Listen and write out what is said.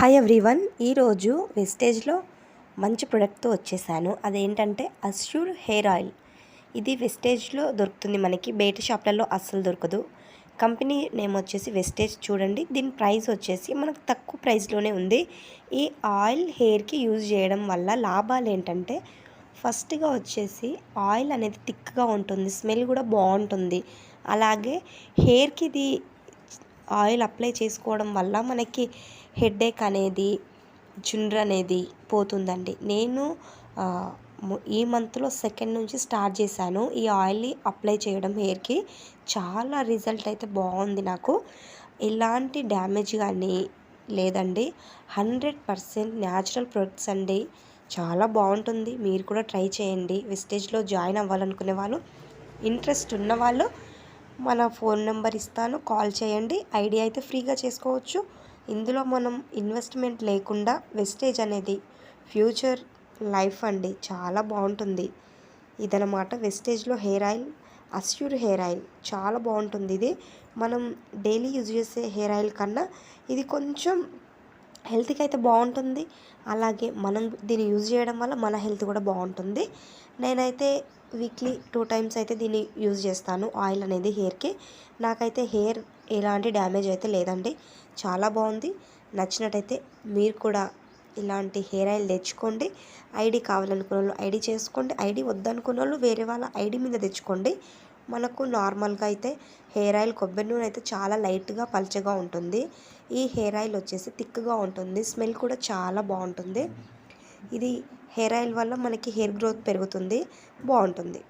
Hi everyone, ఈరోజు వెస్టేజ్లో మంచి ప్రొడక్ట్తో వచ్చేసాను. అదేంటంటే అష్యూర్ హెయిర్ ఆయిల్. ఇది వెస్టేజ్లో దొరుకుతుంది, మనకి బయట షాప్లలో అస్సలు దొరకదు. కంపెనీ నేమ్ వచ్చేసి వెస్టేజ్. చూడండి, దీని ప్రైస్ వచ్చేసి మనకు తక్కువ ప్రైస్లోనే ఉంది. ఈ ఆయిల్ హెయిర్కి యూజ్ చేయడం వల్ల లాభాలు ఏంటంటే, ఫస్ట్గా వచ్చేసి ఆయిల్ అనేది థిక్గా ఉంటుంది, స్మెల్ కూడా బాగుంటుంది. అలాగే హెయిర్కి ఇది ఆయిల్ అప్లై చేసుకోవడం వల్ల మనకి హెడేక్ అనేది, చుండ్రు అనేది పోతుందండి. నేను ఈ మంత్లో సెకండ్ నుంచి స్టార్ట్ చేశాను ఈ ఆయిల్ని అప్లై చేయడం హెయిర్కి. చాలా రిజల్ట్ అయితే బాగుంది నాకు. ఎలాంటి డ్యామేజ్ కానీ లేదండి. 100% న్యాచురల్ ప్రొడక్ట్స్ అండి. చాలా బాగుంటుంది, మీరు కూడా ట్రై చేయండి. వెస్టేజ్లో జాయిన్ అవ్వాలనుకునే వాళ్ళు, ఇంట్రెస్ట్ ఉన్నవాళ్ళు మన ఫోన్ నెంబర్ ఇస్తాను, కాల్ చేయండి. ఐడి అయితే ఫ్రీగా చేసుకోవచ్చు. ఇందులో మనం ఇన్వెస్ట్మెంట్ లేకుండా వెస్టేజ్ అనేది ఫ్యూచర్ లైఫ్ అండి, చాలా బాగుంటుంది. ఇదనమాట వెస్టేజ్లో hair oil, Assure hair oil. చాలా బాగుంటుంది. ఇది మనం డైలీ యూజ్ చేసే హెయిర్ ఆయిల్ కన్నా ఇది కొంచెం హెల్త్కి అయితే బాగుంటుంది. అలాగే మనం దీన్ని యూజ్ చేయడం వల్ల మన హెల్త్ కూడా బాగుంటుంది. నేనైతే వీక్లీ 2 టైమ్స్ అయితే దీన్ని యూజ్ చేస్తాను, ఆయిల్ అనేది హెయిర్కి. నాకైతే హెయిర్ ఎలాంటి డ్యామేజ్ అయితే లేదండి, చాలా బాగుంది. నచ్చినట్టయితే మీరు కూడా ఇలాంటి హెయిర్ ఆయిల్ తెచ్చుకోండి. ఐడి కావాలనుకున్న వాళ్ళు ఐడి చేసుకోండి, ఐడి వద్దనుకున్న వాళ్ళు వేరే వాళ్ళ ఐడి మీద తెచ్చుకోండి. మనకు నార్మల్గా అయితే హెయిర్ ఆయిల్, కొబ్బరి నూనె అయితే చాలా లైట్గా పల్చగా ఉంటుంది. ఈ హెయిర్ ఆయిల్ వచ్చేసి థిక్గా ఉంటుంది, స్మెల్ కూడా చాలా బాగుంటుంది. ఇది హెయిర్ ఆయిల్ వల్ల మనకి హెయిర్ గ్రోత్ పెరుగుతుంది, బాగుంటుంది.